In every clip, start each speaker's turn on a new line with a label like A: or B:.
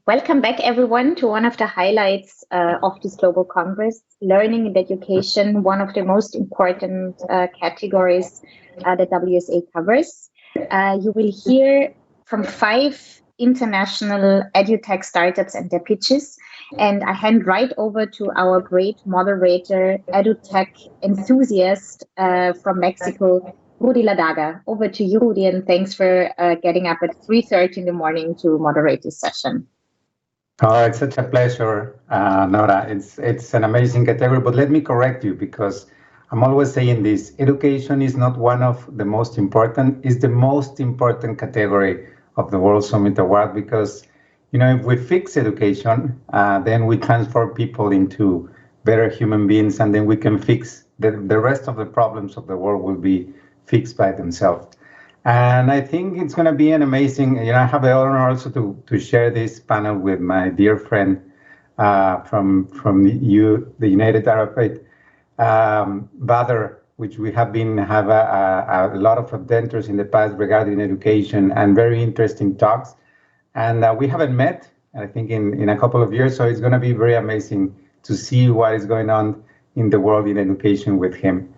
A: Welcome back, everyone, to one of the highlights of this Global Congress, Learning and Education, one of the most important categories that WSA covers. You will hear from 5 international edutech startups and their pitches. And I hand right over to our great moderator, edutech enthusiast from Mexico, Rudy Laddaga. Over to you, Rudy, and thanks for getting up at 3:30 in the morning to moderate this session.
B: Oh, it's such a pleasure, Nora. It's an amazing category, but let me correct you because I'm always saying this. Education is not one of the most important, it's the most important category of the World Summit Award because, you know, if we fix education, then we transform people into better human beings, and then we can fix the rest of the problems of the world will be fixed by themselves. And I think it's going to be an amazing, I have the honor also to share this panel with my dear friend from the United Arab Emirates, Badr, which we have a lot of adventures in the past regarding education and very interesting talks. And we haven't met, I think, in a couple of years. So it's going to be very amazing to see what is going on in the world in education with him.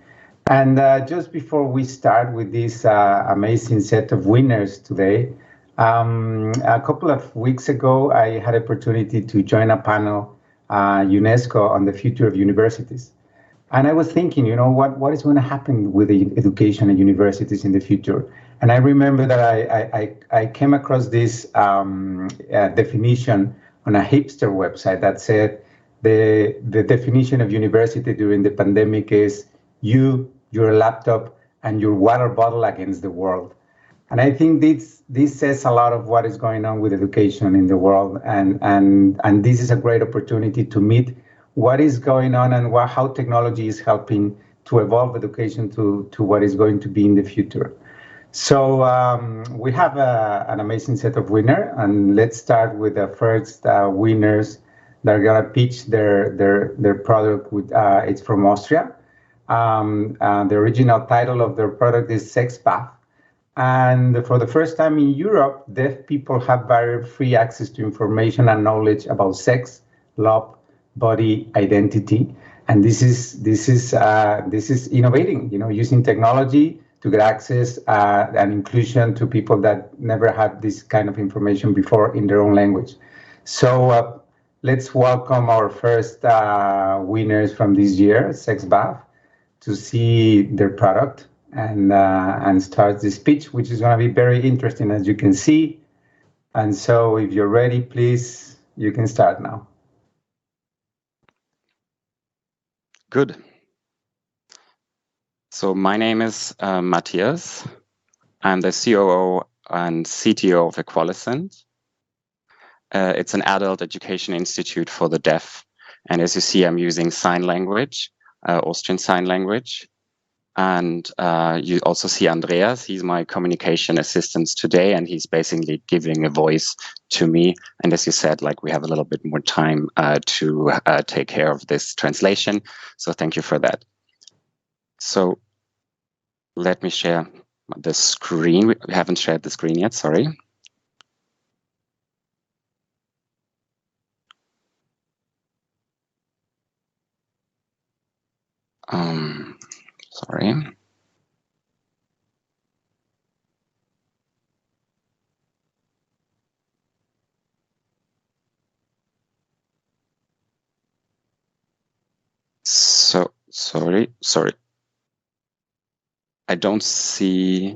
B: And just before we start with this amazing set of winners today, a couple of weeks ago, I had opportunity to join a panel, UNESCO, on the future of universities. And I was thinking, what is going to happen with the education and universities in the future? And I remember that I came across this definition on a hipster website that said the definition of university during the pandemic is your laptop, and your water bottle against the world. And I think this says a lot of what is going on with education in the world. And this is a great opportunity to meet what is going on and how technology is helping to evolve education to what is going to be in the future. So we have an amazing set of winners, and let's start with the first winners that are going to pitch their product. It's from Austria. The original title of their product is baff. And for the first time in Europe, deaf people have barrier-free access to information and knowledge about sex, love, body, identity. And this is innovating, using technology to get access and inclusion to people that never had this kind of information before in their own language. So let's welcome our first winners from this year, baff, to see their product and start this pitch, which is going to be very interesting, as you can see. And so if you're ready, please, you can start now.
C: Good. So my name is Matthias. I'm the COO and CTO of Equalicent. It's an adult education institute for the deaf. And as you see, I'm using sign language. Austrian Sign Language. And you also see Andreas. He's my communication assistant today, and he's basically giving a voice to me. And as you said, we have a little bit more time to take care of this translation. So thank you for that. So let me share the screen. We haven't shared the screen yet, sorry. Sorry. So, sorry. I don't see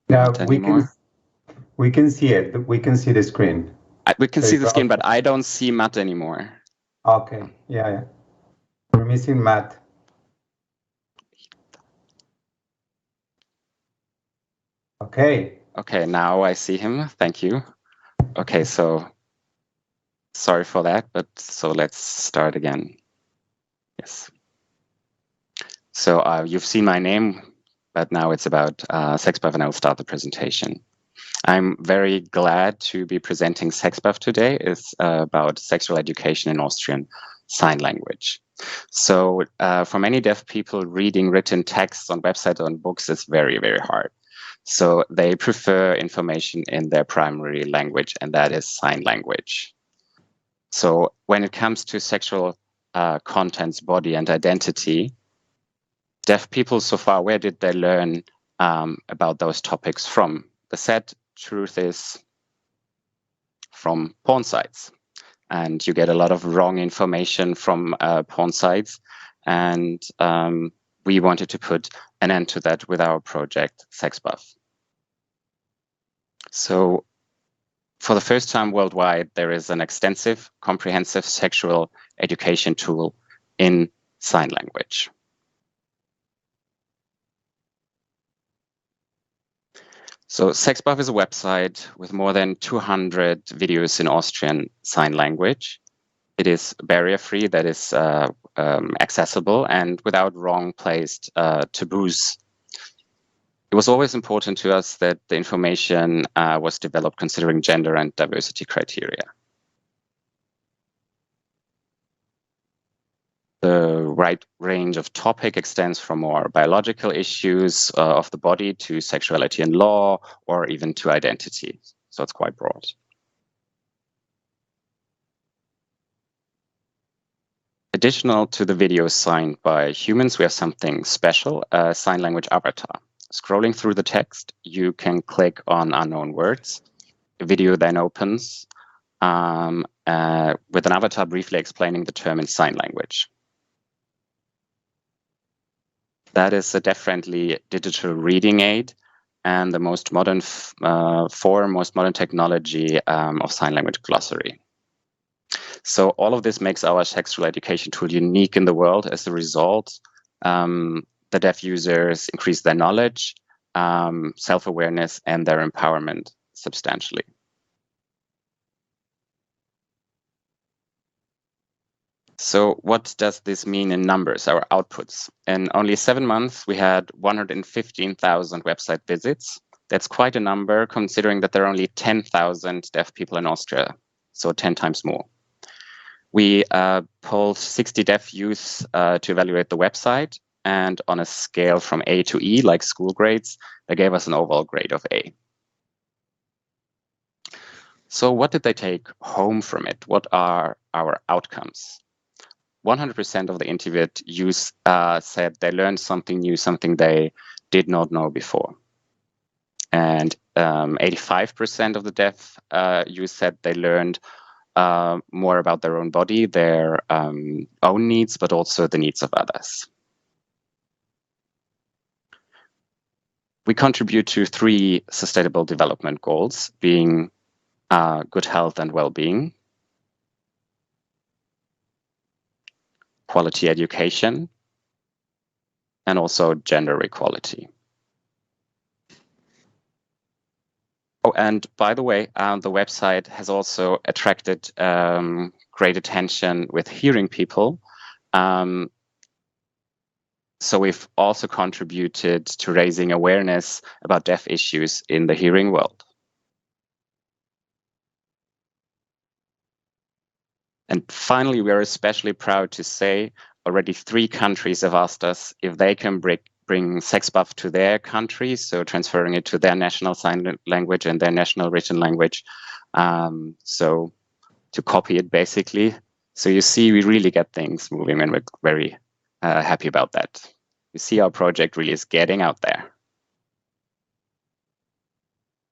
B: it anymore. We can see it. We can see the screen.
C: We can see the screen, but I don't see Matt anymore.
B: Okay. Yeah. We're missing Matt.
C: Okay, now I see him. Thank you. Okay, so sorry for that, but so let's start again. Yes. So you've seen my name, but now it's about baff, and I'll start the presentation. I'm very glad to be presenting baff today. It's about sexual education in Austrian Sign Language. So for many deaf people, reading written texts on websites or on books is very, very hard. So they prefer information in their primary language, and that is sign language. So when it comes to sexual contents, body, and identity, deaf people so far, where did they learn about those topics from? The sad truth is from porn sites. And you get a lot of wrong information from porn sites. And we wanted to put an end to that with our project, SexBuff. So for the first time worldwide, there is an extensive, comprehensive sexual education tool in sign language. So SexBuff is a website with more than 200 videos in Austrian Sign Language. It is barrier-free, that is accessible, and without wrong-placed taboos. It was always important to us that the information was developed considering gender and diversity criteria. The right range of topic extends from more biological issues of the body to sexuality and law, or even to identity. So it's quite broad. Additional to the videos signed by humans, we have something special, a sign language avatar. Scrolling through the text, you can click on unknown words. The video then opens with an avatar briefly explaining the term in sign language. That is a deaf-friendly digital reading aid and the most modern most modern technology of sign language glossary. So all of this makes our sexual education tool unique in the world. As a result, the deaf users increase their knowledge, self-awareness, and their empowerment substantially. So what does this mean in numbers, our outputs? In only 7 months, we had 115,000 website visits. That's quite a number, considering that there are only 10,000 deaf people in Austria, so 10 times more. We polled 60 deaf youth to evaluate the website, and on a scale from A to E, like school grades, they gave us an overall grade of A. So what did they take home from it? What are our outcomes? 100% of the interviewed youth said they learned something new, something they did not know before. And 85% of the deaf youth said they learned more about their own body, their own needs, but also the needs of others. We contribute to 3 sustainable development goals, being good health and well-being, quality education, and also gender equality. Oh, and by the way, the website has also attracted great attention with hearing people. So we've also contributed to raising awareness about deaf issues in the hearing world. And finally, we are especially proud to say already 3 countries have asked us if they can bring SexBuff to their country, so transferring it to their national sign language and their national written language. So to copy it, basically. So you see, we really get things moving, and we're very happy about that. You see, our project really is getting out there.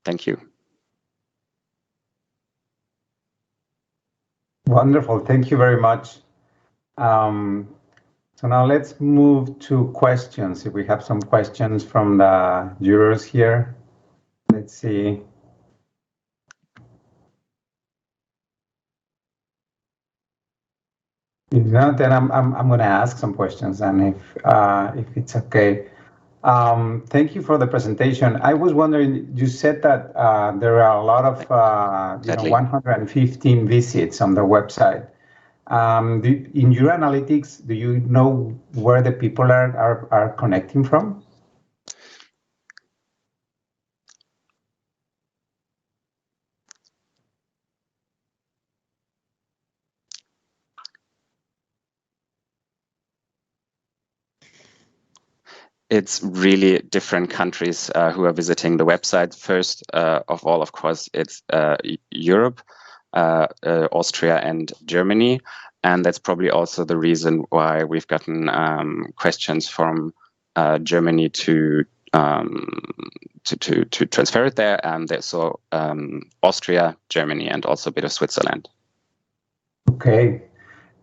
C: Thank you.
B: Wonderful. Thank you very much. So now let's move to questions. If we have some questions from the jurors here, let's see. If not, then I'm going to ask some questions, and if it's okay. Thank you for the presentation. I was wondering, you said that there are a lot of 115 visits on the website. In your analytics, do you know where the people are connecting from?
C: It's really different countries who are visiting the website. First of all, of course, it's Europe. Austria and Germany. And that's probably also the reason why we've gotten questions from Germany to transfer it there. And so Austria, Germany, and also a bit of Switzerland.
B: Okay.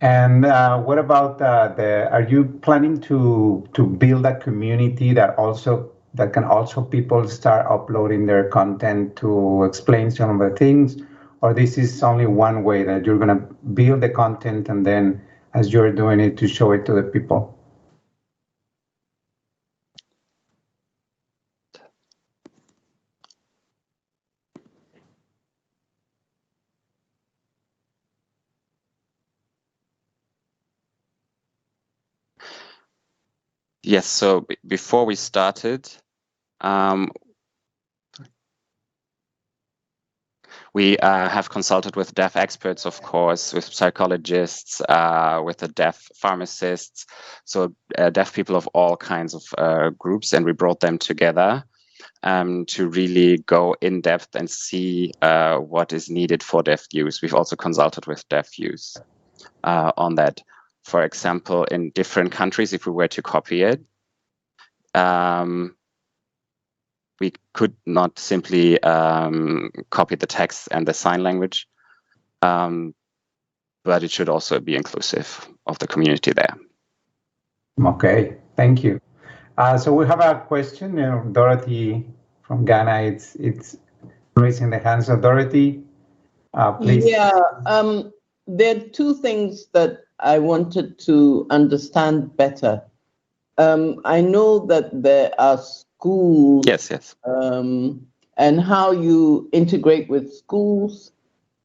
B: And what about are you planning to build a community that can also people start uploading their content to explain some of the things? Or this is only one way that you're going to build the content and then as you're doing it to show it to the people?
C: Yes, so before we started, we have consulted with deaf experts, of course, with psychologists, with the deaf pharmacists, so deaf people of all kinds of groups, and we brought them together to really go in depth and see what is needed for deaf use. We've also consulted with deaf use on that. For example, in different countries, if we were to copy it, we could not simply copy the text and the sign language, but it should also be inclusive of the community there.
B: Okay, thank you. So we have a question, Dorothy from Ghana. It's raising the hand. So Dorothy, please.
D: Yeah, there are two things that I wanted to understand better. I know that there are schools.
C: Yes.
D: And how you integrate with schools,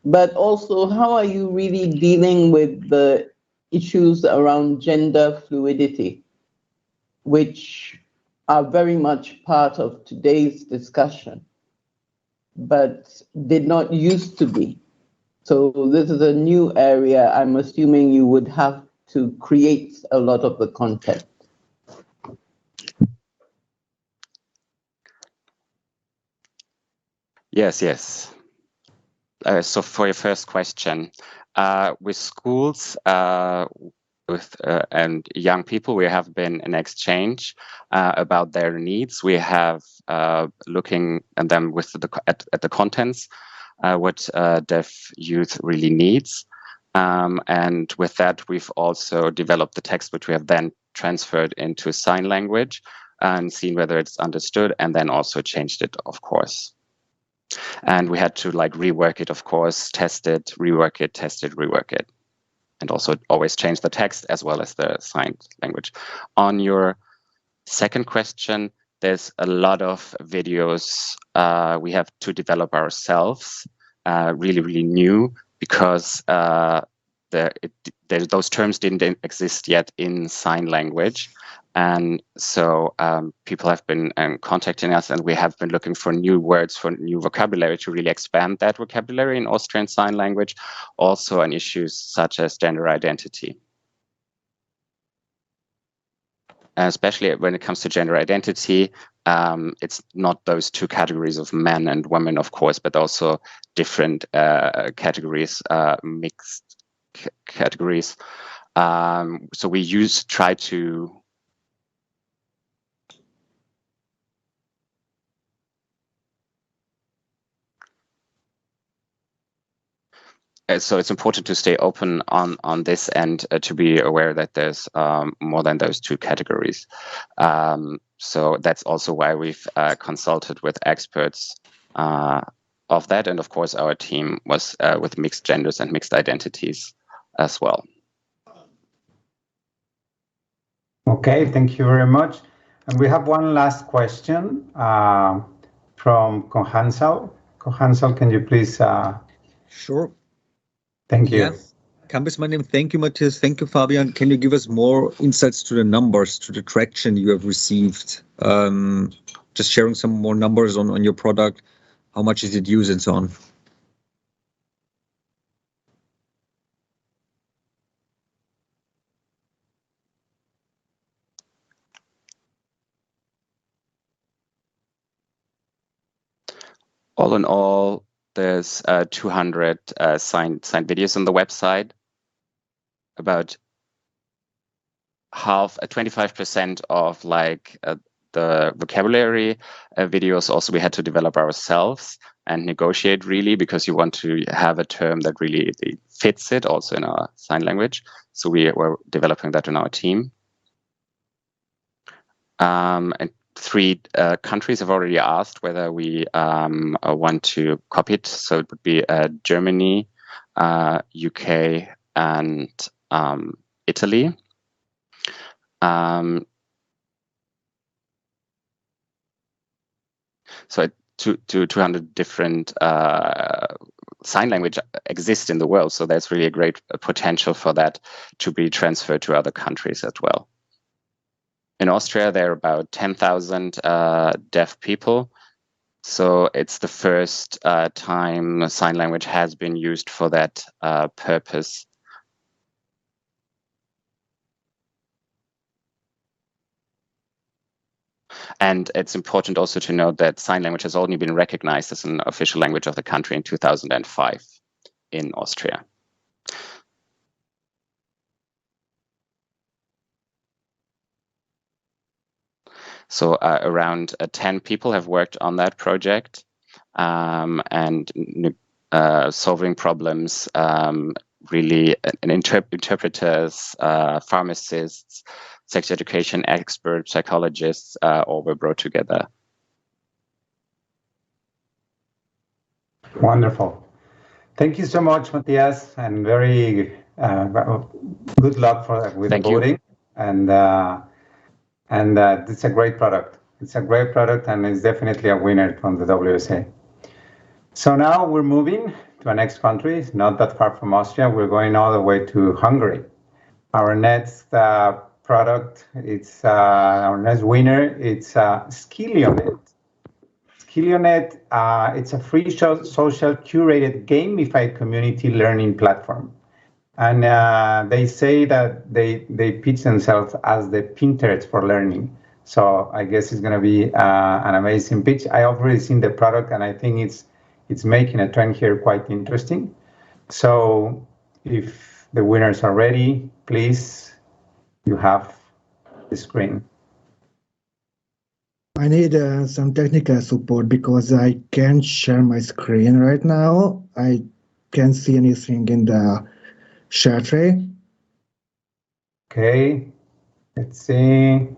D: but also how are you really dealing with the issues around gender fluidity, which are very much part of today's discussion, but did not used to be. So this is a new area. I'm assuming you would have to create a lot of the content.
C: Yes. So for your first question, with schools and young people, we have been in exchange about their needs. We have looking at them with at the contents, what deaf youth really needs. And with that, we've also developed the text, which we have then transferred into sign language and seen whether it's understood, and then also changed it, of course. And we had to rework it, of course, test it, rework it, test it, rework it. And also always change the text as well as the signed language. On your second question, there's a lot of videos we have to develop ourselves, really new, because those terms didn't exist yet in sign language. And so people have been contacting us, and we have been looking for new words, for new vocabulary to really expand that vocabulary in Austrian Sign Language, also on issues such as gender identity. Especially when it comes to gender identity, it's not those two categories of men and women, of course, but also different categories, mixed categories. So we try to so it's important to stay open on this and to be aware that there's more than those two categories. So that's also why we've consulted with experts of that. And of course, our team was with mixed genders and mixed identities as well.
B: Okay, thank you very much. And we have one last question from Kohansal. Kohansal, can you please?
E: Sure.
B: Thank you.
E: Yeah. Campus, my name. Thank you, Matthias. Thank you, Fabian. Can you give us more insights to the numbers, to the traction you have received? Just sharing some more numbers on your product. How much is it used and so on?
C: All in all, there's 200 signed videos on the website. About 25% of the vocabulary videos also we had to develop ourselves and negotiate, really, because you want to have a term that really fits it also in our sign language. So we were developing that in our team. And 3 countries have already asked whether we want to copy it. So it would be Germany, UK, and Italy. So 200 different sign language exist in the world. So there's really a great potential for that to be transferred to other countries as well. In Austria, there are about 10,000 deaf people. So it's the first time sign language has been used for that purpose. And it's important also to note that sign language has only been recognized as an official language of the country in 2005 in Austria. So around 10 people have worked on that project and solving problems, really, interpreters, pharmacists, sex education experts, psychologists, all were brought together.
B: Wonderful. Thank you so much, Matthias, and very good luck with the voting. And it's a great product. It's a great product, and it's definitely a winner from the WSA. So now we're moving to our next country, not that far from Austria. We're going all the way to Hungary. Our next product, it's our next winner, it's Skillionet. Skillionet, it's a free social curated gamified community learning platform. And they say that they pitch themselves as the Pinterest for learning. So I guess it's going to be an amazing pitch. I already seen the product, and I think it's making a trend here quite interesting. So if the winners are ready, please, you have the screen.
F: I need some technical support because I can't share my screen right now. I can't see anything in the share tray.
B: Okay, let's see.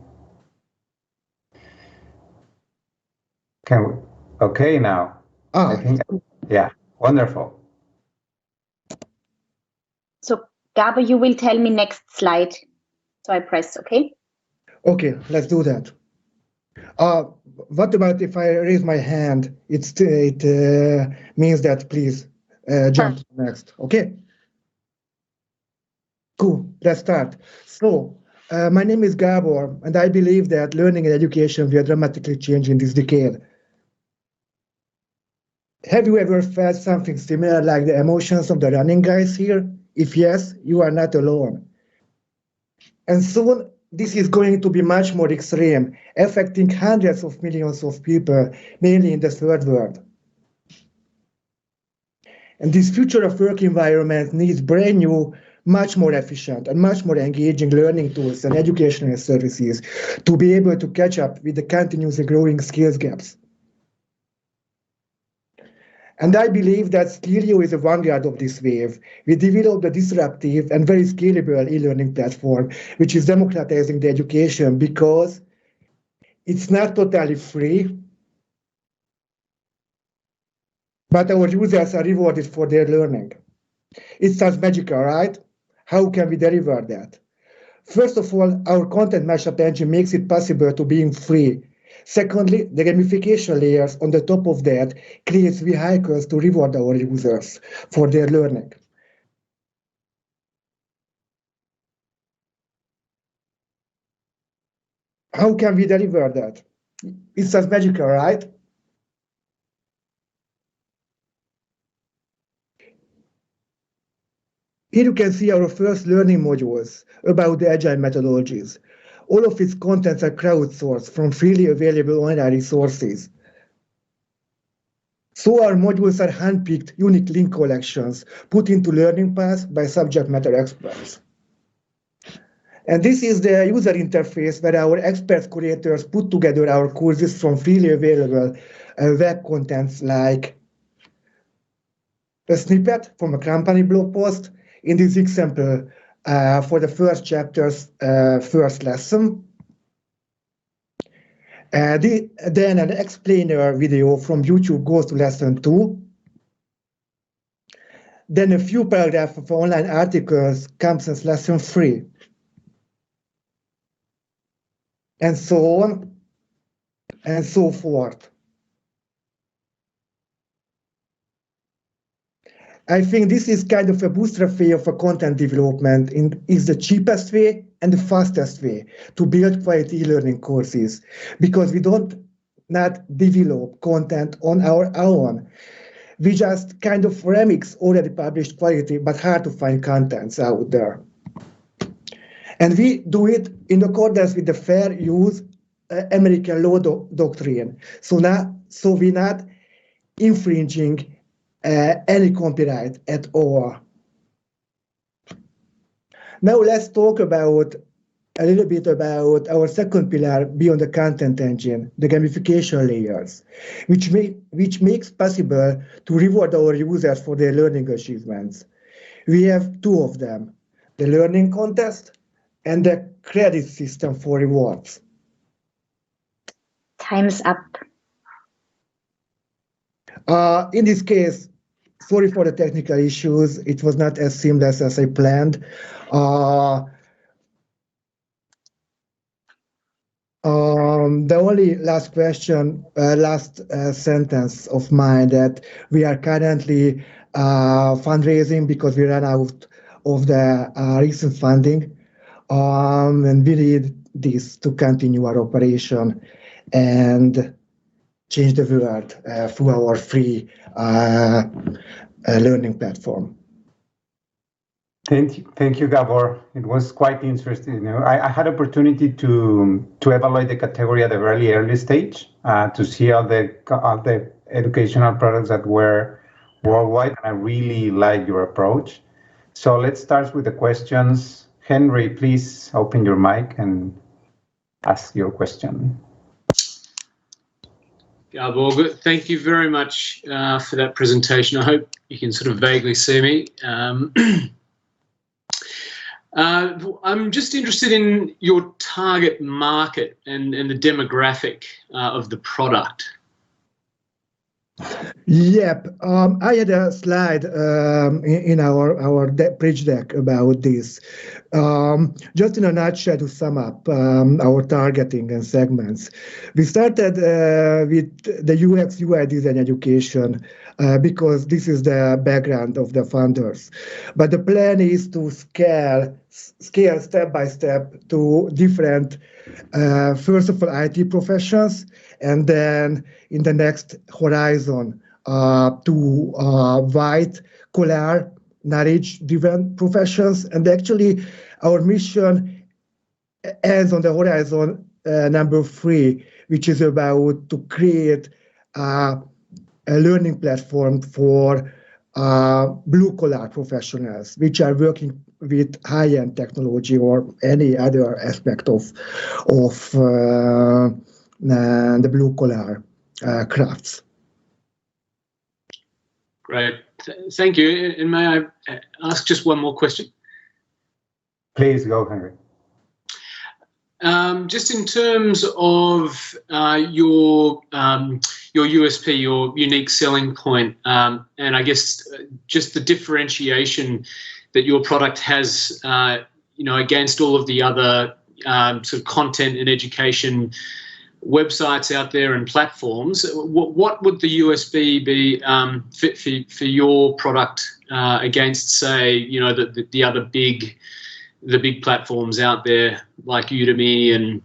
B: Okay now. I think, yeah, wonderful.
A: So Gabo, you will tell me next slide. So I press OK.
F: Okay, let's do that. What about if I raise my hand? It means that please jump to the next. Okay. Cool, let's start. So, my name is Gabor, and I believe that learning and education will dramatically change in this decade. Have you ever felt something similar like the emotions of the running guys here? If yes, you are not alone. And soon, this is going to be much more extreme, affecting hundreds of millions of people, mainly in the third world. And this future of work environment needs brand new, much more efficient and much more engaging learning tools and educational services to be able to catch up with the continuously growing skills gaps. And I believe that Skillio is a vanguard of this wave. We developed a disruptive and very scalable e-learning platform, which is democratizing the education because it's not totally free, but our users are rewarded for their learning. It sounds magical, right? How can we deliver that? First of all, our content mashup engine makes it possible to be free. Secondly, the gamification layers on the top of that creates vehicles to reward our users for their learning. How can we deliver that? It sounds magical, right? Here you can see our first learning modules about the agile methodologies. All of its contents are crowdsourced from freely available online resources. So our modules are handpicked, unique link collections put into learning paths by subject matter experts. And this is the user interface where our expert curators put together our courses from freely available web contents like a snippet from a company blog post, in this example, for the first chapter's first lesson. Then an explainer video from YouTube goes to lesson 2. Then a few paragraphs of online articles comes as lesson 3. And so on and so forth. I think this is kind of a bootstrap way of a content development. Is the cheapest way and the fastest way to build quality e-learning courses, because we don't not develop content on our own. We just kind of remix already published quality but hard to find contents out there. And we do it in accordance with the fair use American law doctrine. So we're not infringing any copyright at all. Now let's talk about a little bit about our second pillar beyond the content engine, the gamification layers, which makes possible to reward our users for their learning achievements. We have 2 of them, the learning contest and the credit system for rewards.
A: Time's up.
F: In this case, sorry for the technical issues. It was not as seamless as I planned. The only last question, sentence of mine, that we are currently fundraising because we ran out of the recent funding. And we need this to continue our operation and change the world through our free learning platform.
B: Thank you, Gabor. It was quite interesting. You know, I had opportunity to evaluate the category at a very early stage to see all the educational products that were worldwide, and I really like your approach. So let's start with the questions. Henry, please open your mic and ask your question.
G: Gabor, thank you very much for that presentation. I hope you can sort of vaguely see me. I'm just interested in your target market and the demographic of the product.
F: Yep, I had a slide in our bridge deck about this. Just in a nutshell, to sum up our targeting and segments, we started with the UX UI design education because this is the background of the funders. But the plan is to scale step by step to different, first of all, IT professions, and then in the next horizon to white collar knowledge-driven professions. And actually our mission ends on the horizon number 3, which is about to create a learning platform for blue-collar professionals, which are working with high-end technology or any other aspect of the blue-collar crafts.
G: Great, thank you. And may I ask just one more question?
B: Please go, Henry.
G: Just in terms of your USP, your unique selling point, and I guess just the differentiation that your product has, against all of the other sort of content and education websites out there and platforms, what would the USP be fit for your product against, say, the other big platforms out there like Udemy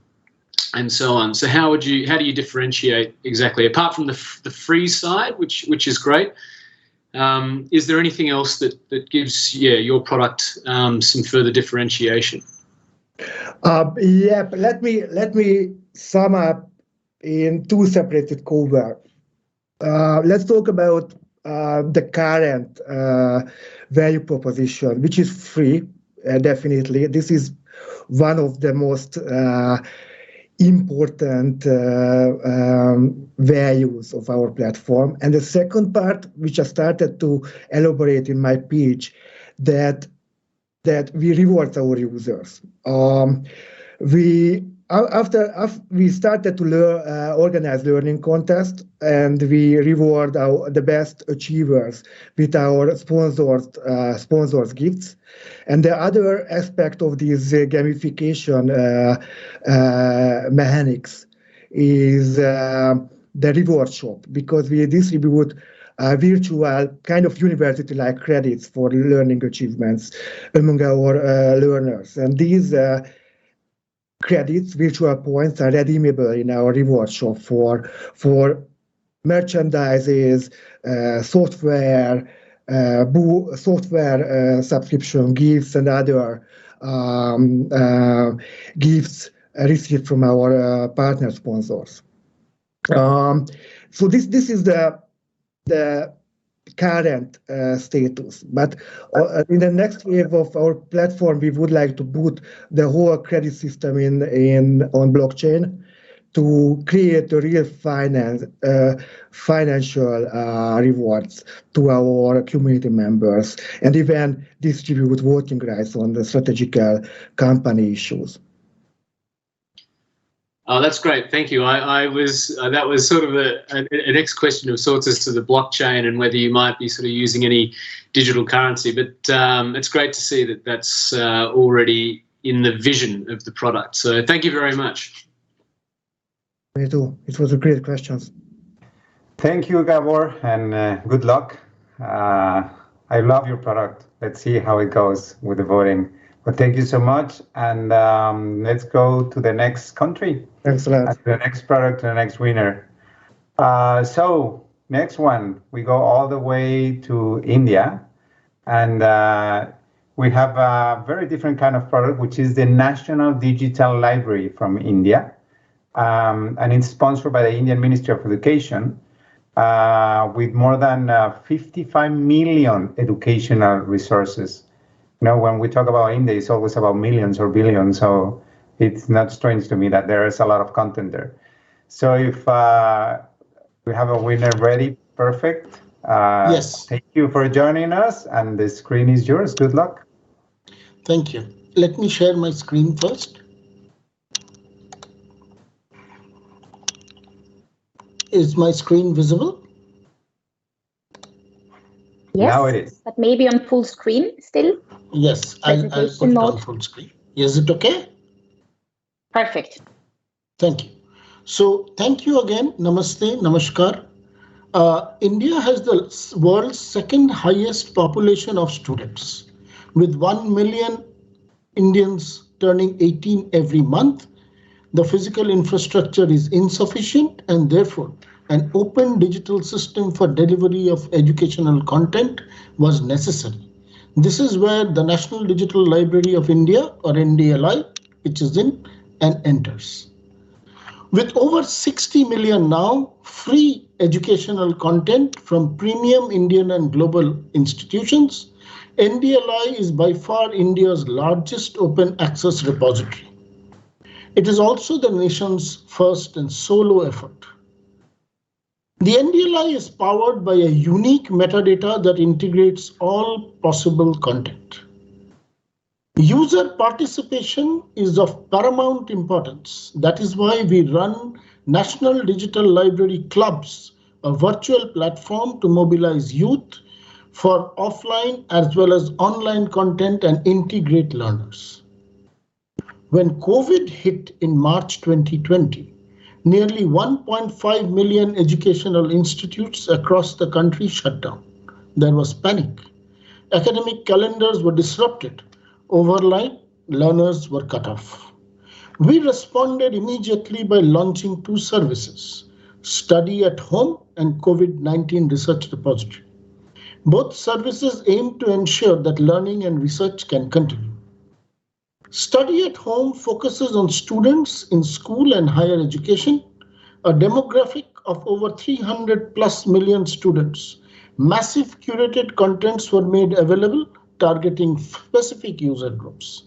G: and so on? So how do you differentiate exactly, apart from the free side, which is great? Is there anything else that gives your product some further differentiation?
F: Let me sum up in 2 separated cover. let's talk about the current value proposition, which is free, definitely. This is one of the most important values of our platform. And the second part, which I started to elaborate in my pitch, that we reward our users. After we started to organize learning contests, and we reward the best achievers with our sponsors gifts. And the other aspect of this gamification mechanics is the reward shop, because we distribute virtual kind of university-like credits for learning achievements among our learners. And these credits, virtual points, are redeemable in our reward shop for merchandises, software, subscription gifts, and other gifts received from our partner sponsors. So this is the current status, but in the next wave of our platform, we would like to put the whole credit system on blockchain to create a real financial rewards to our community members, and even distribute voting rights on the strategical company issues.
G: Oh, that's great. Thank you. I was that was sort of a next question of sorts as to the blockchain and whether you might be sort of using any digital currency. But it's great to see that that's already in the vision of the product. So thank you very much.
F: Me too. It was a great question.
B: Thank you, Gabor, and good luck. I love your product. Let's see how it goes with the voting. But thank you so much, and let's go to the next country.
F: Thanks a lot.
B: The next product, the next winner. So next one, we go all the way to India, and we have a very different kind of product, which is the National Digital Library from India, and it's sponsored by the Indian Ministry of Education, with more than 55 million educational resources. You know, when we talk about India, it's always about millions or billions, so it's not strange to me that there is a lot of content there. So if we have a winner ready, perfect.
H: Yes.
B: Thank you for joining us, and the screen is yours. Good luck.
H: Thank you. Let me share my screen first. Is my screen visible?
A: Yes,
B: now it is.
A: But maybe on full screen still.
H: Yes, I'll put it on full screen. Is it okay?
A: Perfect.
H: Thank you. So thank you again. Namaste, namaskar. India has the world's second highest population of students, with 1 million Indians turning 18 every month. The physical infrastructure is insufficient, and therefore an open digital system for delivery of educational content was necessary. This is where the National Digital Library of India, or NDLI, which is in and enters. With over 60 million now free educational content from premium Indian and global institutions, NDLI is by far India's largest open access repository. It is also the nation's first and solo effort. The NDLI is powered by a unique metadata that integrates all possible content. User participation is of paramount importance. That is why we run National Digital Library Clubs, a virtual platform to mobilize youth for offline as well as online content and integrate learners. When COVID hit in March 2020, nearly 1.5 million educational institutes across the country shut down. There was panic. Academic calendars were disrupted. Overnight, learners were cut off. We responded immediately by launching 2 services, Study at Home and COVID-19 Research Repository. Both services aim to ensure that learning and research can continue. Study at Home focuses on students in school and higher education, a demographic of over 300 plus million students. Massive curated contents were made available, targeting specific user groups.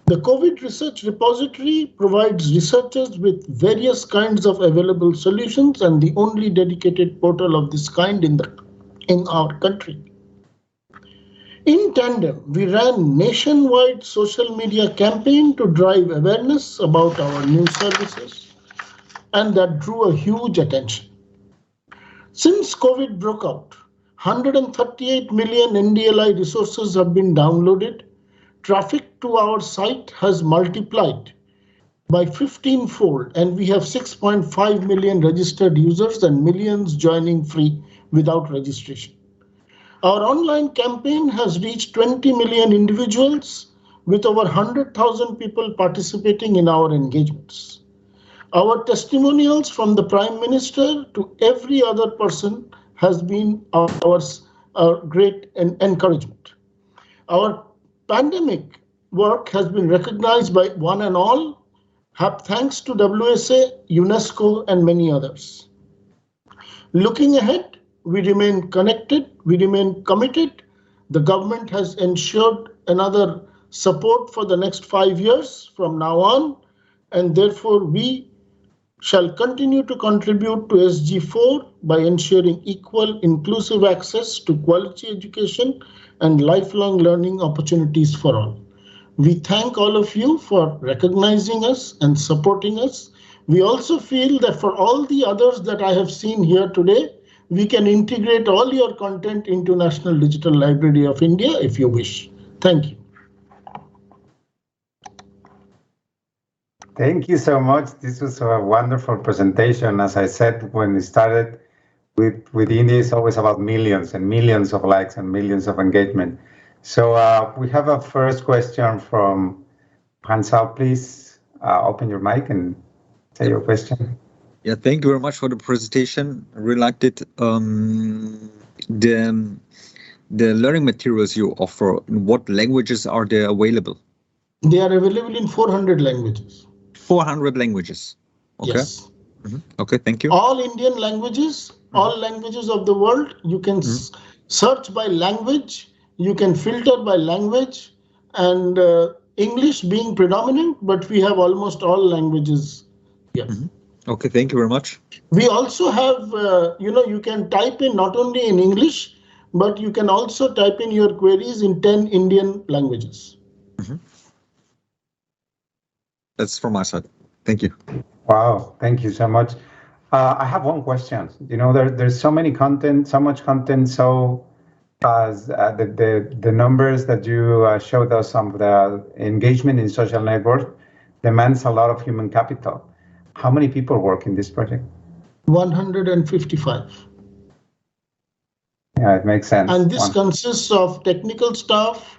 H: The COVID Research Repository provides researchers with various kinds of available solutions and the only dedicated portal of this kind in our country. In tandem, we ran nationwide social media campaign to drive awareness about our new services, and that drew a huge attention. Since COVID broke out, 138 million NDLI resources have been downloaded. Traffic to our site has multiplied by 15-fold, and we have 6.5 million registered users and millions joining free without registration. Our online campaign has reached 20 million individuals with over 100,000 people participating in our engagements. Our testimonials from the Prime Minister to every other person has been our great encouragement. Our pandemic work has been recognized by one and all, thanks to WSA, UNESCO, and many others. Looking ahead, we remain connected, we remain committed. The government has ensured another support for the next 5 years from now on, and therefore we shall continue to contribute to SG4 by ensuring equal, inclusive access to quality education and lifelong learning opportunities for all. We thank all of you for recognizing us and supporting us. We also feel that for all the others that I have seen here today, we can integrate all your content into National Digital Library of India if you wish. Thank you.
B: Thank you so much. This was a wonderful presentation. As I said when we started, with India, it's always about millions and millions of likes and millions of engagement. So we have a first question from Hansal. Please open your mic and say your question.
E: Yeah, thank you very much for the presentation. I really liked it. The learning materials you offer, in what languages are they available?
H: They are available in 400 languages.
E: 400 languages. Okay.
H: Yes.
E: Okay, thank you.
H: All Indian languages, all languages of the world. You can search by language, you can filter by language, and English being predominant, but we have almost all languages here.
E: Okay, thank you very much.
H: We also have, you can type in not only in English, but you can also type in your queries in 10 Indian languages.
E: That's from my side. Thank you.
B: Wow, thank you so much. I have one question. You know, there's so many content, so much content. So as the numbers that you showed us of the engagement in social network demands a lot of human capital. How many people work in this project?
H: 155.
B: Yeah, it makes sense.
H: And this consists of technical staff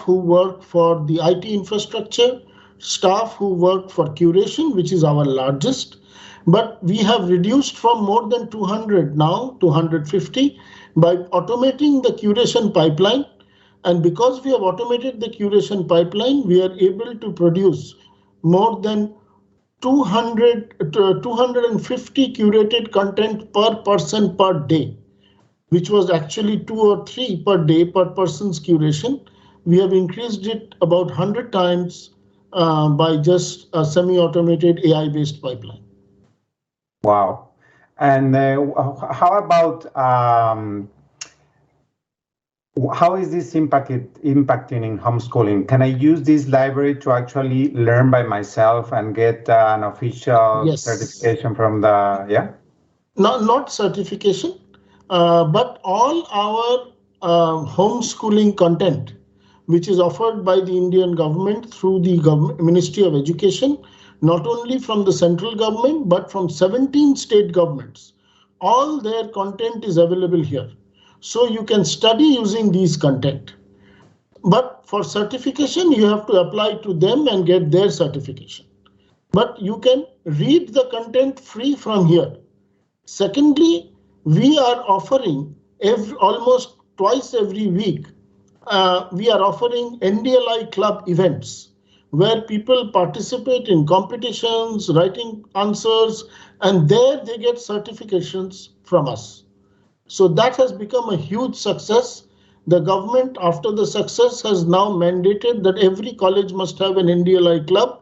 H: who work for the IT infrastructure, staff who work for curation, which is our largest, but we have reduced from more than 200 now to 150 by automating the curation pipeline. And because we have automated the curation pipeline, we are able to produce more than 250 curated content per person per day, which was actually 2 or 3 per day per person's curation. We have increased it about 100 times by just a semi-automated AI-based pipeline.
B: Wow. And how about, how is this impacting in homeschooling? Can I use this library to actually learn by myself and get an official certification from the,
H: Not certification, but all our homeschooling content, which is offered by the Indian government through the Ministry of Education, not only from the central government, but from 17 state governments. All their content is available here. So you can study using these content. But for certification, you have to apply to them and get their certification. But you can read the content free from here. Secondly, we are offering almost twice every week, we are offering NDLI club events where people participate in competitions, writing answers, and there they get certifications from us. So that has become a huge success. The government, after the success, has now mandated that every college must have an IndiaLi club,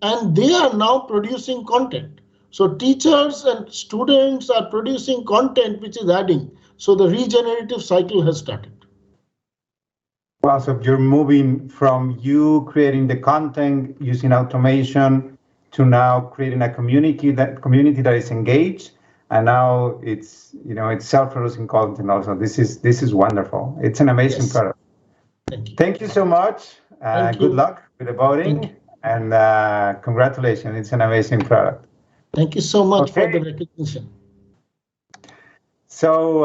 H: and they are now producing content. So teachers and students are producing content which is adding. So the regenerative cycle has started.
B: Well, so you're moving from you creating the content using automation to now creating a community that is engaged, and now it's it's self-producing content also. This is wonderful. It's an amazing product. Thank you so much. Good luck with the voting, and congratulations. It's an amazing product.
H: Thank you so much for the recognition.
B: So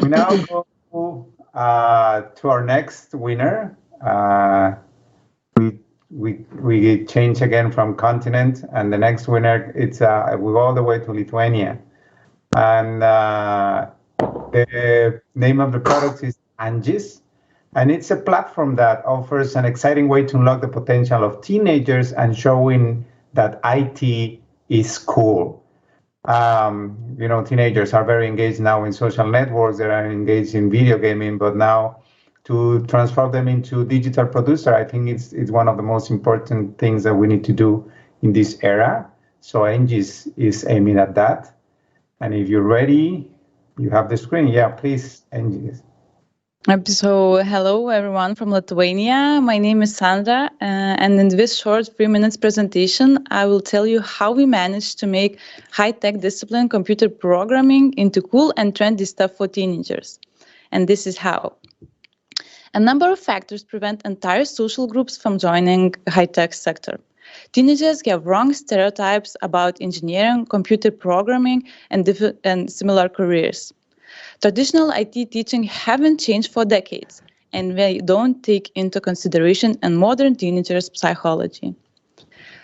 B: we now go to our next winner. We change again from continent, and the next winner, we go all the way to Lithuania, and the name of the product is Angis, and it's a platform that offers an exciting way to unlock the potential of teenagers and showing that IT is cool. Teenagers are very engaged now in social networks. They are engaged in video gaming, but now to transform them into digital producer, I think it's one of the most important things that we need to do in this era. So Angis is aiming at that. And if you're ready, you have the screen. Yeah, please, Angis.
I: So hello everyone from Lithuania. My name is Sandra, and in this short 3 minutes presentation, I will tell you how we managed to make high-tech discipline computer programming into cool and trendy stuff for teenagers. And this is how. A number of factors prevent entire social groups from joining high-tech sector. Teenagers have wrong stereotypes about engineering, computer programming, and similar careers. Traditional IT teaching haven't changed for decades, and they don't take into consideration a modern teenagers' psychology.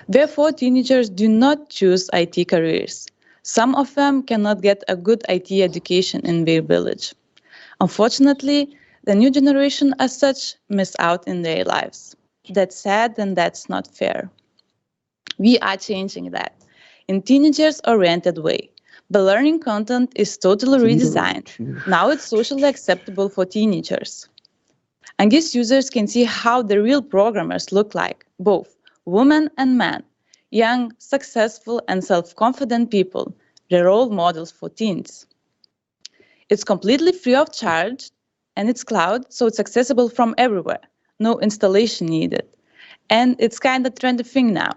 I: Therefore, teenagers do not choose IT careers. Some of them cannot get a good IT education in their village. Unfortunately, the new generation as such miss out in their lives. That's sad and that's not fair. We are changing that in teenagers-oriented way. The learning content is totally redesigned. Now it's socially acceptable for teenagers. Angis users can see how the real programmers look like, both women and men, young, successful, and self-confident people, the role models for teens. It's completely free of charge, and it's cloud, so it's accessible from everywhere. No installation needed. And it's kind of trendy thing now.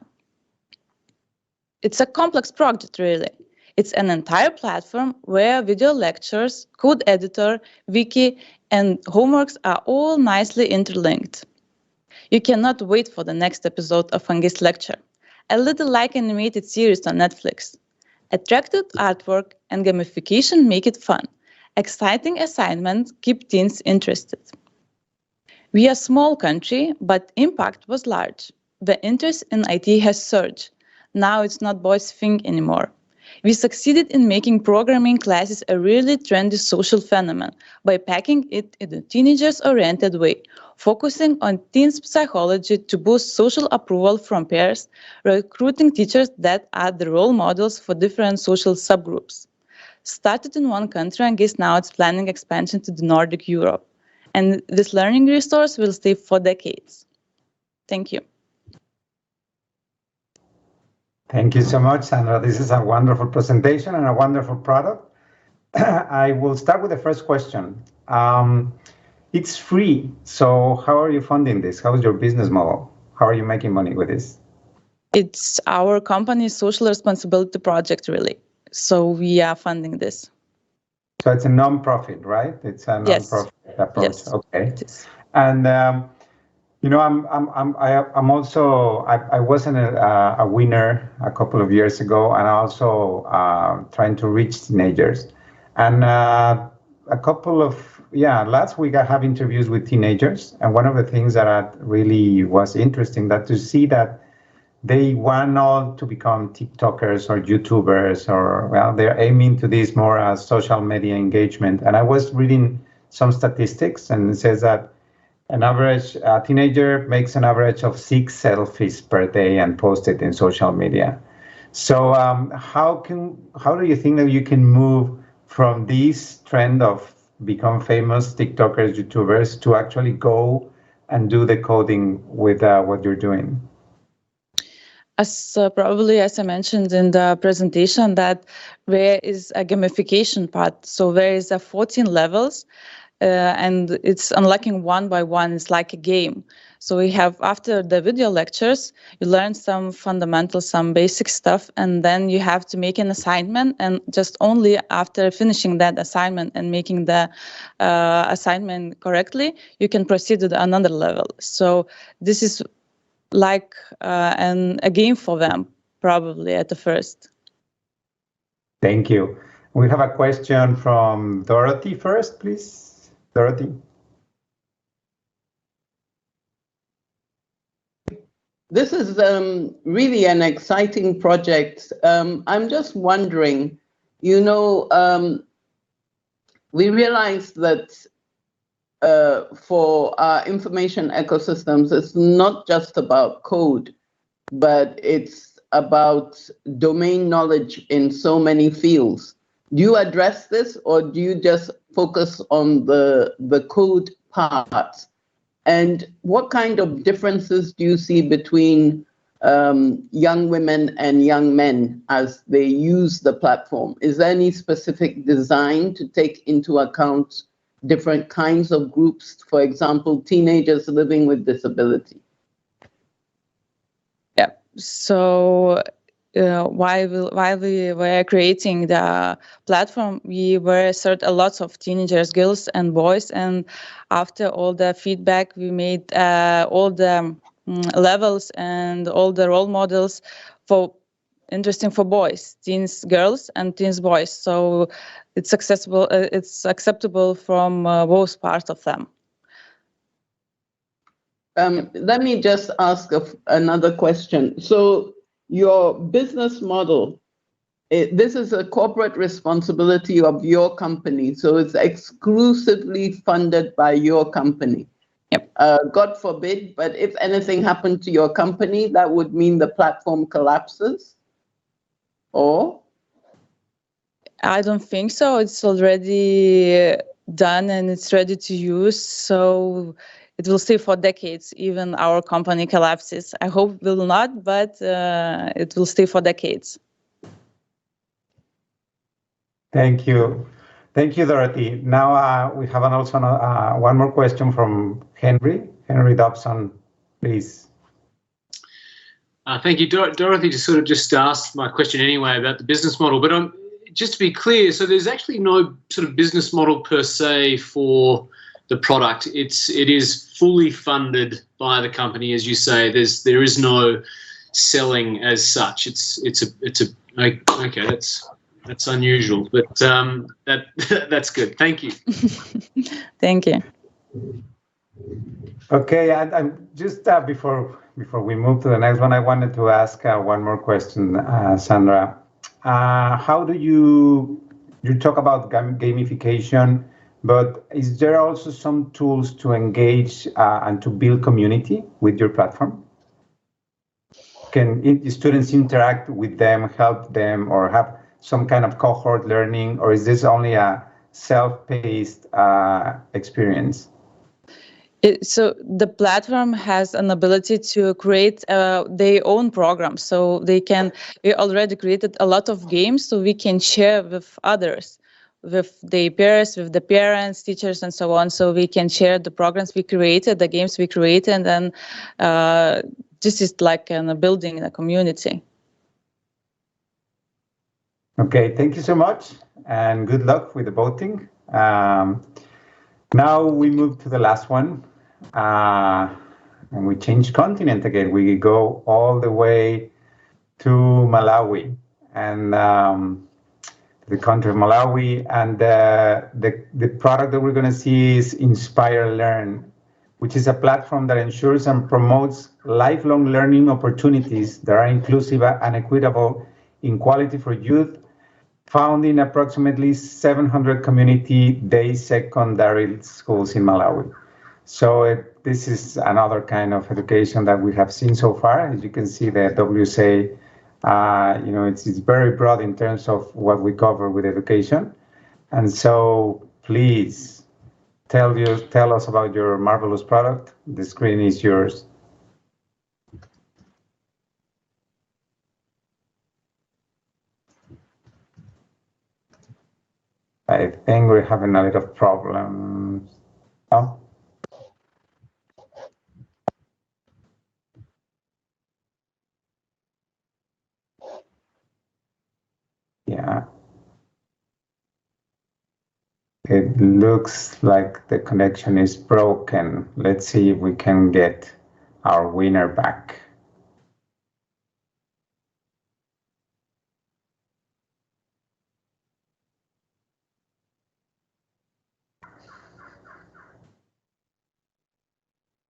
I: It's a complex project, really. It's an entire platform where video lectures, code editor, wiki, and homeworks are all nicely interlinked. You cannot wait for the next episode of Angis lecture, a little like animated series on Netflix. Attractive artwork and gamification make it fun. Exciting assignments keep teens interested. We are a small country, but impact was large. The interest in IT has surged. Now it's not boys' thing anymore. We succeeded in making programming classes a really trendy social phenomenon by packing it in a teenagers-oriented way, focusing on teens' psychology to boost social approval from peers, recruiting teachers that are the role models for different social subgroups. Started in one country, and guess now it's planning expansion to the Nordic Europe. And this learning resource will stay for decades. Thank you.
B: Thank you so much, Sandra. This is a wonderful presentation and a wonderful product. I will start with the first question. It's free, so how are you funding this? How is your business model? How are you making money with this?
I: It's our company's social responsibility project, really. So we are funding this.
B: So it's a non-profit, right? It's a non-profit approach.
I: Yes.
B: Okay. And I'm also I wasn't a winner a couple of years ago, and also trying to reach teenagers. And last week I have interviews with teenagers, and one of the things that really was interesting that to see that they want all to become TikTokers or YouTubers, or they're aiming to this more as social media engagement. And I was reading some statistics, and it says that A teenager makes an average of 6 selfies per day and posts it in social media. So how do you think that you can move from this trend of become famous TikTokers, YouTubers, to actually go and do the coding with what you're doing?
I: As I mentioned in the presentation, that there is a gamification part. So there is 14 levels. And it's unlocking one by one. It's like a game. So we have, after the video lectures, you learn some fundamentals, some basic stuff, and then you have to make an assignment. And just only after finishing that assignment and making the assignment correctly, you can proceed to another level. So this is like a game for them, probably at the first.
B: Thank you. We have a question from Dorothy first, please. Dorothy.
D: This is really an exciting project. I'm just wondering, we realize that for our information ecosystems, it's not just about code, but it's about domain knowledge in so many fields. Do you address this, or do you just focus on the code part? And what kind of differences do you see between young women and young men as they use the platform? Is there any specific design to take into account different kinds of groups, for example, teenagers living with disability?
I: Yeah, so while we were creating the platform, we were searched a lot of teenagers, girls and boys, and after all the feedback, we made all the levels and all the role models for interesting for boys, teens girls and teens boys. So it's accessible. It's acceptable from both parts of them.
D: Let me just ask another question. So your business model, this is a corporate responsibility of your company, so it's exclusively funded by your company.
I: Yep.
D: God forbid, but if anything happened to your company, that would mean the platform collapses? Or?
I: I don't think so. It's already done and it's ready to use, so it will stay for decades, even our company collapses. I hope it will not, but it will stay for decades.
B: Thank you. Thank you, Dorothy. Now we have also one more question from Henry. Henry Dobson, please.
G: Thank you. Dorothy just asked my question anyway about the business model, but just to be clear, so there's actually no sort of business model per se for the product. It is fully funded by the company, as you say. There is no selling as such. Okay. That's unusual, but that's good. Thank you.
I: Thank you.
B: Okay, and just before we move to the next one, I wanted to ask one more question, Sandra. How do you talk about gamification? But is there also some tools to engage and to build community with your platform? Can students interact with them, help them, or have some kind of cohort learning, or is this only a self-paced experience?
I: So the platform has an ability to create their own programs. So we already created a lot of games, so we can share with others, with their peers, with the parents, teachers, and so on. So we can share the programs we created, the games we created, and this is like building a community.
B: Okay, thank you so much, and good luck with the voting. Now we move to the last one, and we change continent again. We go all the way to Malawi, and the country of Malawi, and the product that we're going to see is InspireLearn, which is a platform that ensures and promotes lifelong learning opportunities that are inclusive and equitable in quality for youth, found in approximately 700 community day secondary schools in Malawi. So this is another kind of education that we have seen so far. As you can see, the WSA, it's very broad in terms of what we cover with education. And so please tell us about your marvelous product. The screen is yours. I think we're having a little problems. Oh. Yeah. It looks like the connection is broken. Let's see if we can get our winner back.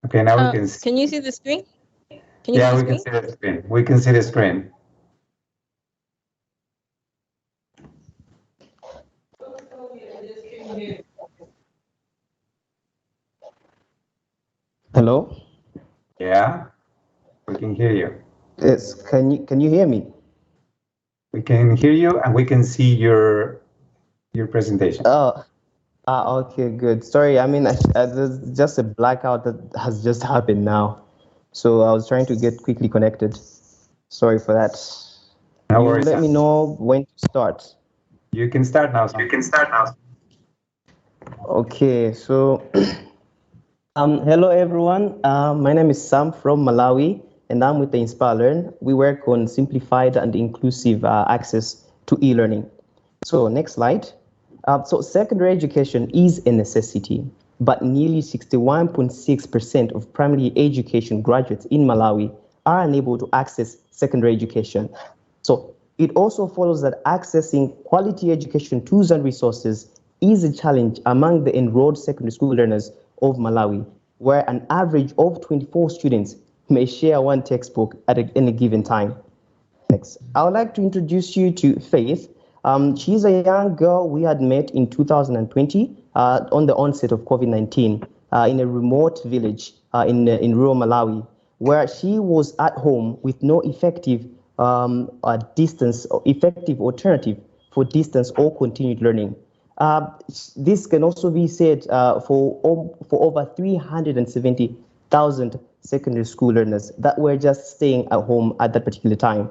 B: Okay, now we can see.
J: Can you see the screen?
B: Can you see the screen? We can see the screen.
K: Hello?
B: Yeah, we can hear you.
K: Yes, can you hear me?
B: We can hear you and we can see your presentation.
K: Oh, okay, good. Sorry, I mean, there's just a blackout that has just happened now. So I was trying to get quickly connected. Sorry for that.
B: No worries.
K: Let me know when to start.
B: You can start now.
K: Okay, so hello everyone. My name is Sam from Malawi, and I'm with the InspireLearn. We work on simplified and inclusive access to e-learning. So next slide. So secondary education is a necessity, but nearly 61.6% of primary education graduates in Malawi are unable to access secondary education. So it also follows that accessing quality education tools and resources is a challenge among the enrolled secondary school learners of Malawi, where an average of 24 students may share one textbook at any given time. Next, I would like to introduce you to Faith. She's a young girl we had met in 2020 on the onset of COVID-19 in a remote village in rural Malawi, where she was at home with no effective effective alternative for distance or continued learning. This can also be said for over 370,000 secondary school learners that were just staying at home at that particular time.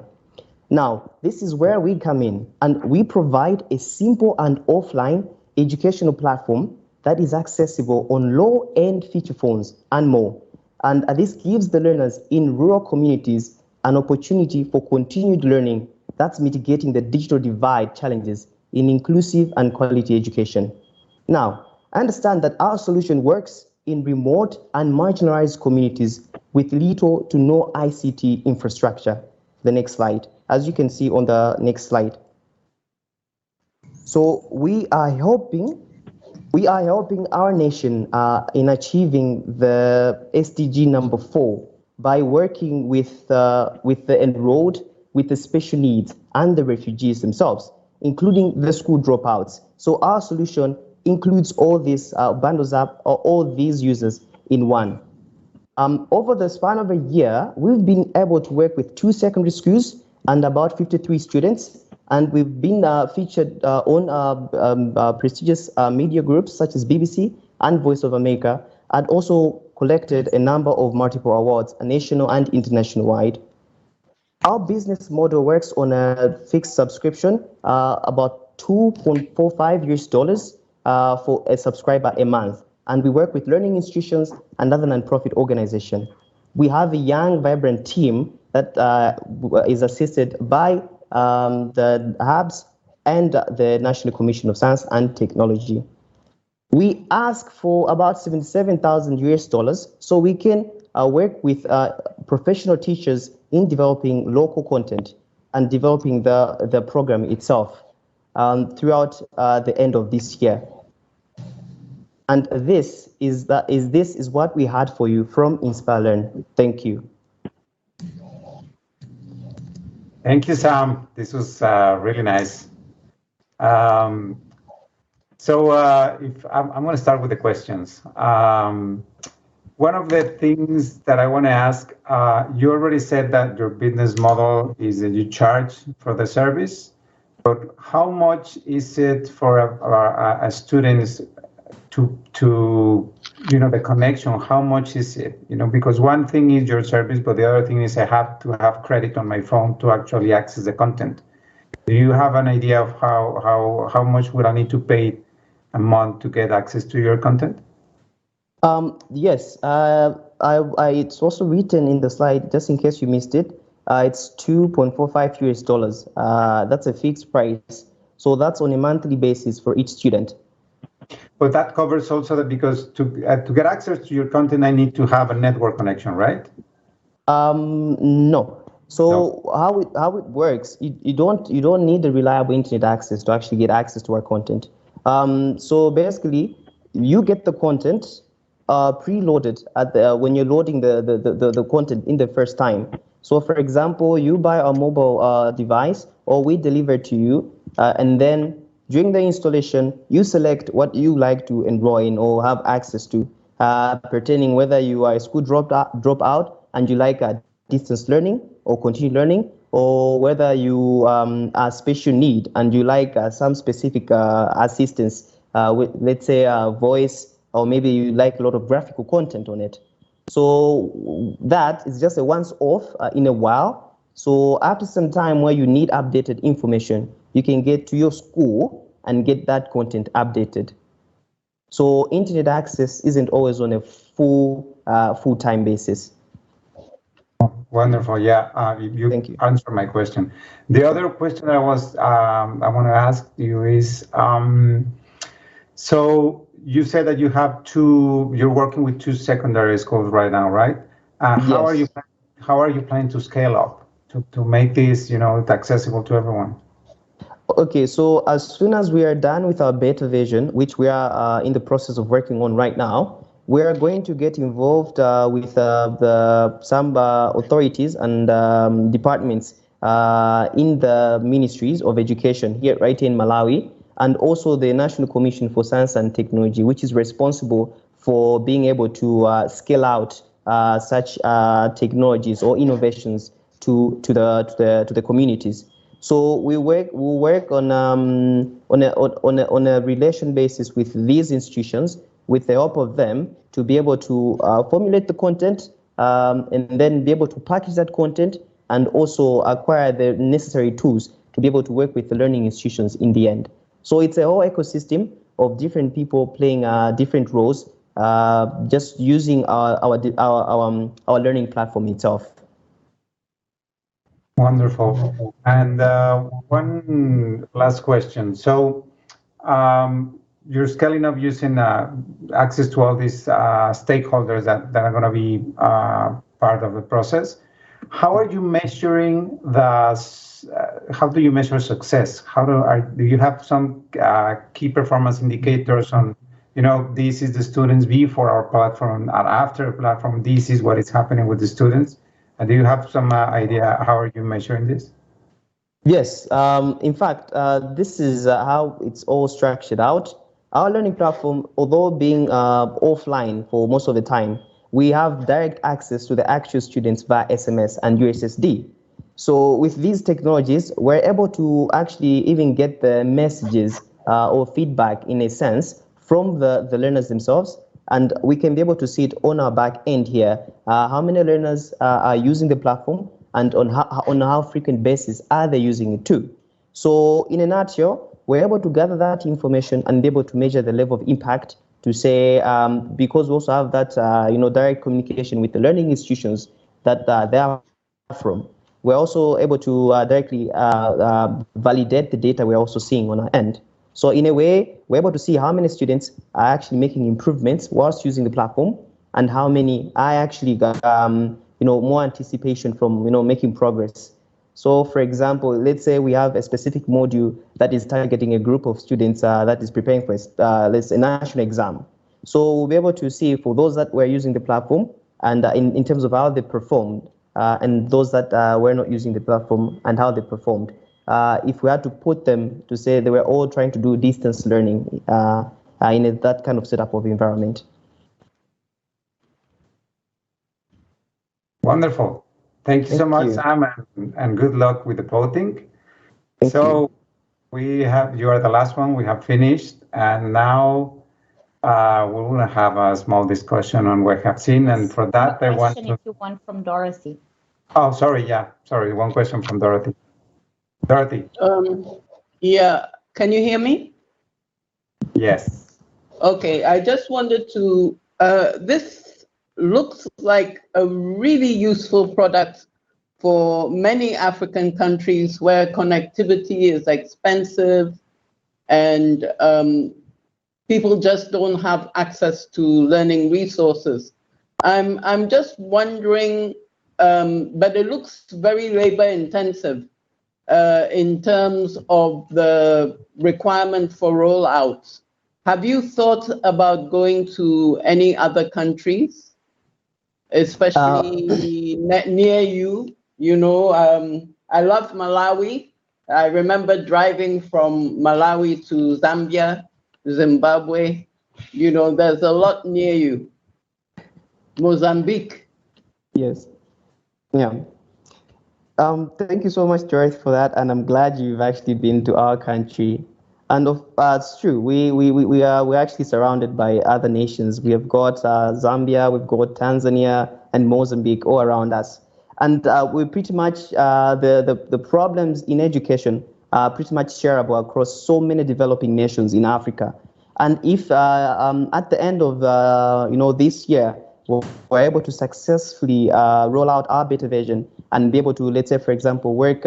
K: Now, this is where we come in, and we provide a simple and offline educational platform that is accessible on low-end feature phones and more. And this gives the learners in rural communities an opportunity for continued learning that's mitigating the digital divide challenges in inclusive and quality education. Now, understand that our solution works in remote and marginalized communities with little to no ICT infrastructure. The next slide, as you can see on the next slide. So we are helping our nation in achieving the SDG number 4 by working with the enrolled, with the special needs and the refugees themselves, including the school dropouts. So our solution includes all this, bundles up all these users in one. Over the span of a year, we've been able to work with 2 secondary schools and about 53 students, and we've been featured on prestigious media groups such as BBC and Voice of America, and also collected a number of multiple awards, national and international wide. Our business model works on a fixed subscription, about $2.45 for a subscriber a month. And we work with learning institutions and other nonprofit organizations. We have a young, vibrant team that is assisted by the hubs and the National Commission of Science and Technology. We ask for about $77,000 so we can work with professional teachers in developing local content and developing the program itself throughout the end of this year. And this is what we had for you from InspireLearn. Thank you.
B: Thank you, Sam. This was really nice. So if I'm going to start with the questions. one of the things that I want to ask, you already said that your business model is that you charge for the service, but how much is it for a student to the connection? How much is it? Because one thing is your service, but the other thing is I have to have credit on my phone to actually access the content. Do you have an idea of how much would I need to pay a month to get access to your content?
K: Yes, it's also written in the slide, just in case you missed it. It's $2.45 US. That's a fixed price. So that's on a monthly basis for each student.
B: But that covers also that because to get access to your content, I need to have a network connection, right?
K: No. So no. How it works, you don't need a reliable internet access to actually get access to our content. So basically, you get the content preloaded at when you're loading the content in the first time. So for example, you buy a mobile device, or we deliver to you, and then during the installation, you select what you like to enroll in or have access to, pertaining whether you are a school dropout and you like distance learning or continued learning, or whether you are special need and you like some specific assistance with, let's say, voice, or maybe you like a lot of graphical content on it. So that is just a once-off in a while. So after some time where you need updated information, you can get to your school and get that content updated. So internet access isn't always on a full-time basis.
B: Wonderful. Yeah, you answered my question. The other question I want to ask you is, so you said that you're working with 2 secondary schools right now, right?
K: Yes.
B: How are you planning to scale up to make this, accessible to everyone?
K: Okay, so as soon as we are done with our beta version, which we are in the process of working on right now, we are going to get involved with some authorities and departments in the ministries of education here right in Malawi, and also the National Commission for Science and Technology, which is responsible for being able to scale out such technologies or innovations to the communities. So we'll work on a relation basis with these institutions, with the help of them, to be able to formulate the content and then be able to package that content and also acquire the necessary tools to be able to work with the learning institutions in the end. So it's a whole ecosystem of different people playing different roles, just using our learning platform itself.
B: Wonderful. And one last question. So you're scaling up using access to all these stakeholders that are going to be part of the process. How are you measuring how do you measure success? Do you have some key performance indicators on, this is the students before our platform and after the platform, this is what is happening with the students? Do you have some idea how are you measuring this?
K: Yes, in fact, this is how it's all structured out. Our learning platform, although being offline for most of the time, we have direct access to the actual students via SMS and USSD. So with these technologies, we're able to actually even get the messages or feedback, in a sense, from the learners themselves. And we can be able to see it on our back end here, how many learners are using the platform and on how frequent basis are they using it too. So in a nutshell, we're able to gather that information and be able to measure the level of impact to say, because we also have that direct communication with the learning institutions that they are from. We're also able to directly validate the data we're also seeing on our end. So in a way, we're able to see how many students are actually making improvements whilst using the platform, and how many are actually got more anticipation from making progress. So for example, let's say we have a specific module that is targeting a group of students that is preparing for let's say a national exam. So we'll be able to see for those that were using the platform and in terms of how they performed, and those that were not using the platform and how they performed. If we had to put them to say they were all trying to do distance learning in that kind of setup of environment.
B: Wonderful. Thank you so
K: Thank
B: much,
K: you.
B: Sam, and good luck with the voting.
K: Thank you.
B: You are the last one. We have finished, and now we will have a small discussion on what we have seen. And for that, I want to.
A: If you want from Dorothy.
B: Oh, sorry. Yeah, sorry. One question from Dorothy. Dorothy.
D: Yeah. Can you hear me?
B: Yes.
D: Okay. I just wanted to. This looks like a really useful product for many African countries where connectivity is expensive and people just don't have access to learning resources. I'm just wondering, but it looks very labor intensive in terms of the requirement for rollouts. Have you thought about going to any other countries, especially near you? You know, I love Malawi. I remember driving from Malawi to Zambia, Zimbabwe. You know, there's a lot near you. Mozambique.
K: Yes. Yeah. Thank you so much, George, for that, and I'm glad you've actually been to our country. And it's true. We're actually surrounded by other nations. We have got Zambia, we've got Tanzania, and Mozambique all around us. And we pretty much the problems in education are pretty much shareable across so many developing nations in Africa. And if at the end of this year we're able to successfully roll out our beta version and be able to, let's say, for example, work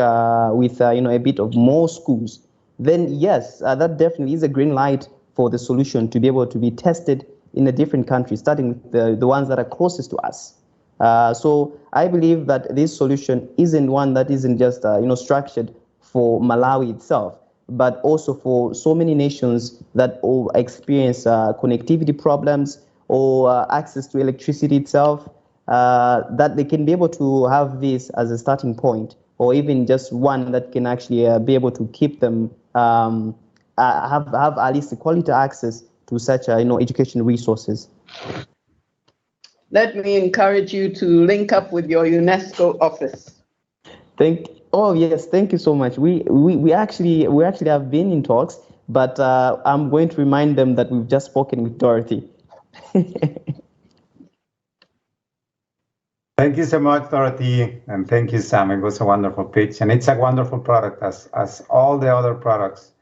K: with a bit of more schools, then yes, that definitely is a green light for the solution to be able to be tested in a different country, starting with the ones that are closest to us. So I believe that this solution isn't one that isn't just structured for Malawi itself, but also for so many nations that all experience connectivity problems or access to electricity itself, that they can be able to have this as a starting point, or even just one that can actually be able to keep them have at least quality access to such education resources.
D: Let me encourage you to link up with your UNESCO office.
K: Oh yes, thank you so much. We actually have been in talks, but I'm going to remind them that we've just spoken with Dorothy.
B: Thank you so much, Dorothy, and thank you, Sam. It was a wonderful pitch, and it's a wonderful product as all the other products